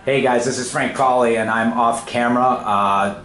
Hey guys, this is Frank Cawley, and I'm off camera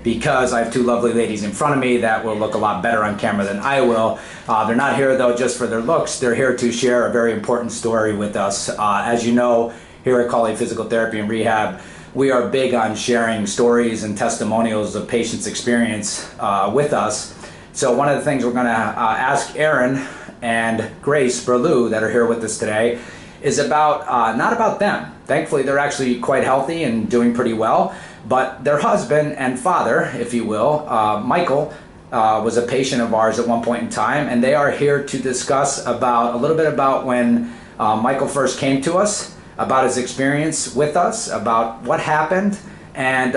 because I have two lovely ladies in front of me that will look a lot better on camera than I will. They're not here though just for their looks. They're here to share a very important story with us. As you know, here at Cawley Physical Therapy and Rehab, we are big on sharing stories and testimonials of patients' experience with us. So one of the things we're going to ask Erin and Grace Berlew that are here with us today is about, not about them. Thankfully, they're actually quite healthy and doing pretty well, but their husband and father, if you will, Michael, was a patient of ours at one point in time, and they are here to discuss about a little bit about when Michael first came to us, about his experience with us, about what happened, and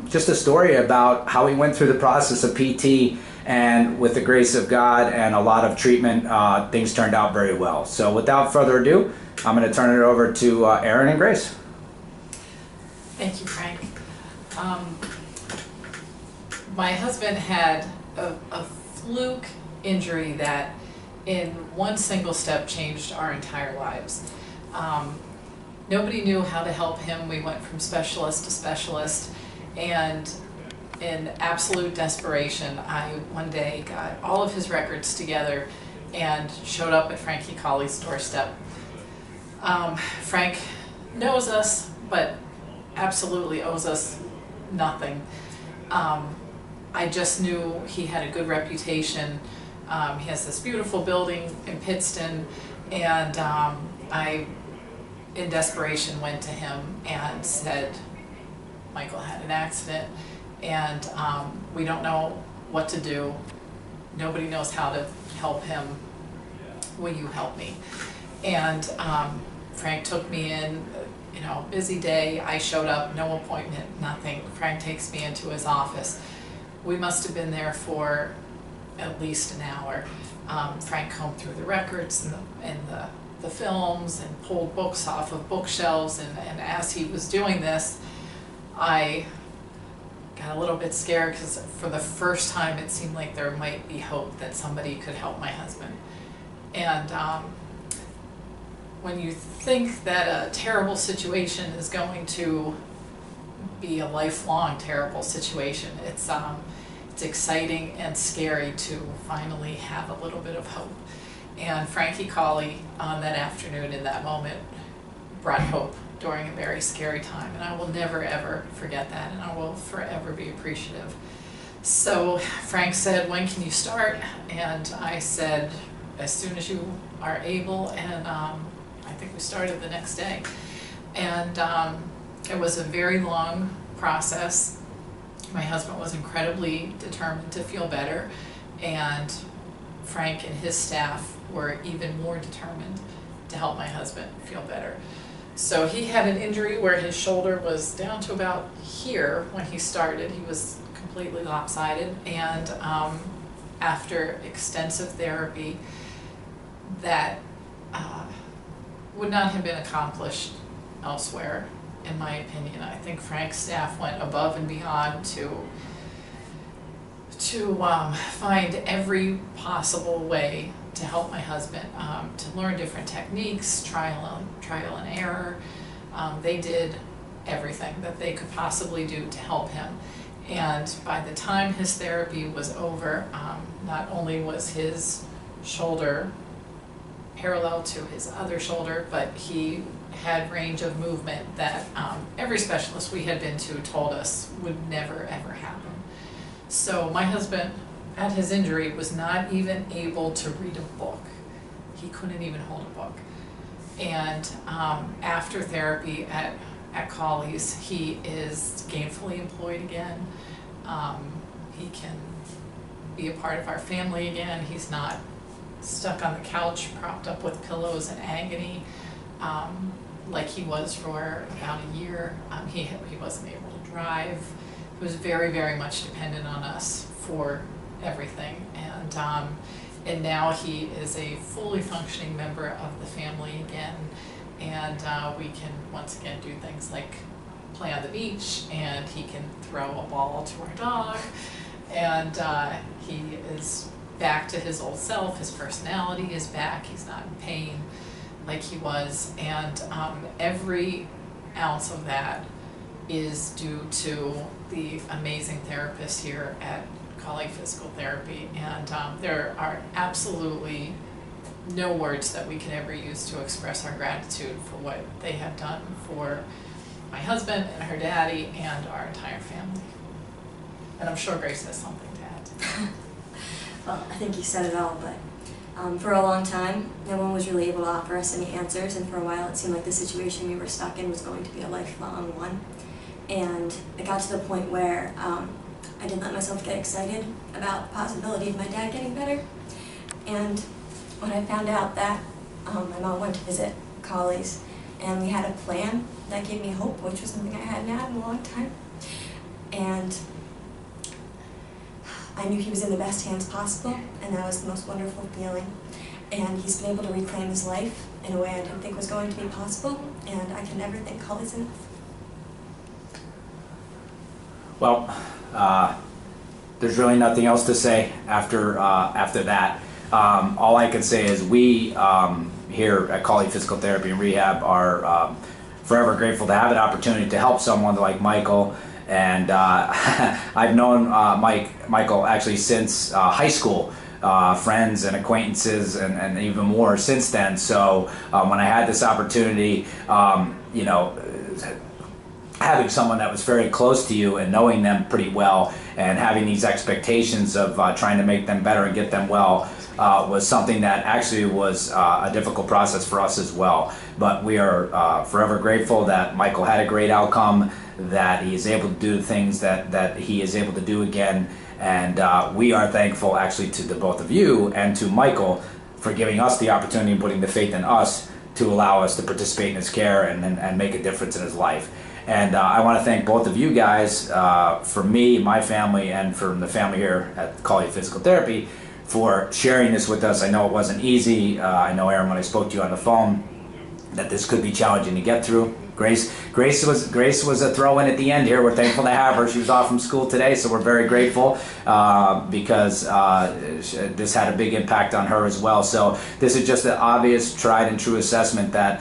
just a story about how he went through the process of PT, and with the grace of God and a lot of treatment, things turned out very well. So without further ado, I'm going to turn it over to Erin and Grace. Thank you, Frank. My husband had a fluke injury that in one single step changed our entire lives. Nobody knew how to help him. We went from specialist to specialist, and in absolute desperation, I one day got all of his records together and showed up at Frankie Cawley's doorstep. Frank knows us, but absolutely owes us nothing. I just knew he had a good reputation. He has this beautiful building in Pittston, and I, in desperation, went to him and said, Michael had an accident, and we don't know what to do. Nobody knows how to help him. Will you help me? And Frank took me in, busy day. I showed up, no appointment, nothing. Frank takes me into his office. We must have been there for at least an hour. Frank combed through the records and the films and pulled books off of bookshelves, and as he was doing this, I got a little bit scared because for the first time it seemed like there might be hope that somebody could help my husband. And when you think that a terrible situation is going to be a lifelong terrible situation, it's exciting and scary to finally have a little bit of hope. And Frankie Cawley on that afternoon, in that moment, brought hope during a very scary time, and I will never ever forget that, and I will forever be appreciative. So Frank said, when can you start? And I said, as soon as you are able, and I think we started the next day. And it was a very long process. My husband was incredibly determined to feel better, and Frank and his staff were even more determined to help my husband feel better. So he had an injury where his shoulder was down to about here when he started. He was completely lopsided, and after extensive therapy that would not have been accomplished elsewhere, in my opinion. I think Frank's staff went above and beyond to find every possible way to help my husband, to learn different techniques, trial and error. They did everything that they could possibly do to help him. And by the time his therapy was over, not only was his shoulder parallel to his other shoulder, but he had range of movement that every specialist we had been to told us would never ever happen. So my husband, at his injury, was not even able to read a book. He couldn't even hold a book. And after therapy at Cawley's, he is gainfully employed again. He can be a part of our family again. He's not stuck on the couch propped up with pillows in agony like he was for about a year. He wasn't able to drive. He was very, very much dependent on us for everything, and now he is a fully functioning member of the family again, and we can once again do things like play on the beach, and he can throw a ball to our dog, and he is back to his old self. His personality is back. He's not in pain like he was, and every ounce of that is due to the amazing therapists here at Cawley Physical Therapy, and there are absolutely no words that we can ever use to express our gratitude for what they have done for my husband and her daddy and our entire family. And I'm sure Grace has something to add. Well, I think you said it all, but for a long time, no one was really able to offer us any answers, and for a while it seemed like the situation we were stuck in was going to be a lifelong one. And it got to the point where I didn't let myself get excited about the possibility of my dad getting better. And when I found out that my mom went to visit Cawley's and we had a plan, that gave me hope, which was something I hadn't had in a long time. And I knew he was in the best hands possible, and that was the most wonderful feeling. And he's been able to reclaim his life in a way I didn't think was going to be possible, and I can never thank Cawley's enough. Well, there's really nothing else to say after that. All I can say is we here at Cawley Physical Therapy and Rehab are forever grateful to have an opportunity to help someone like Michael. And I've known Michael actually since high school, friends and acquaintances, and even more since then. So when I had this opportunity, you know, having someone that was very close to you and knowing them pretty well and having these expectations of trying to make them better and get them well was something that actually was a difficult process for us as well. But we are forever grateful that Michael had a great outcome, that he is able to do the things that he is able to do again. And we are thankful actually to the both of you and to Michael for giving us the opportunity and putting the faith in us to allow us to participate in his care and make a difference in his life. And I want to thank both of you guys, for me, my family, and from the family here at Cawley Physical Therapy, for sharing this with us. I know it wasn't easy. I know, Erin, when I spoke to you on the phone, that this could be challenging to get through. Grace was a throw-in at the end here. We're thankful to have her. She was off from school today, so we're very grateful because this had a big impact on her as well. So this is just an obvious, tried and true assessment that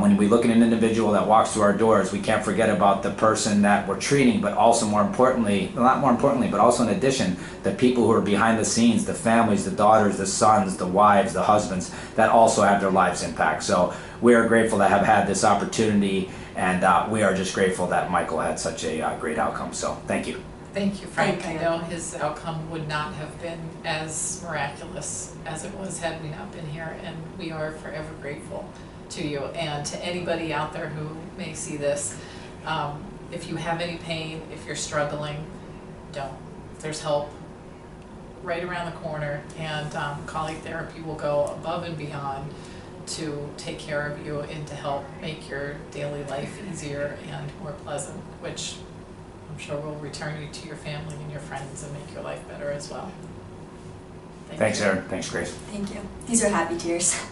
when we look at an individual that walks through our doors, we can't forget about the person that we're treating, but also more importantly, well, not more importantly, but also in addition, the people who are behind the scenes, the families, the daughters, the sons, the wives, the husbands, that also have their lives impact. So we are grateful to have had this opportunity, and we are just grateful that Michael had such a great outcome. So thank you. Thank you, Frank. Thank you. I know his outcome would not have been as miraculous as it was had we not been here, and we are forever grateful to you. And to anybody out there who may see this, if you have any pain, if you're struggling, don't. There's help right around the corner, and Cawley Therapy will go above and beyond to take care of you and to help make your daily life easier and more pleasant, which I'm sure will return you to your family and your friends and make your life better as well. Thanks, Erin. Thanks, Grace. Thank you. These are happy tears.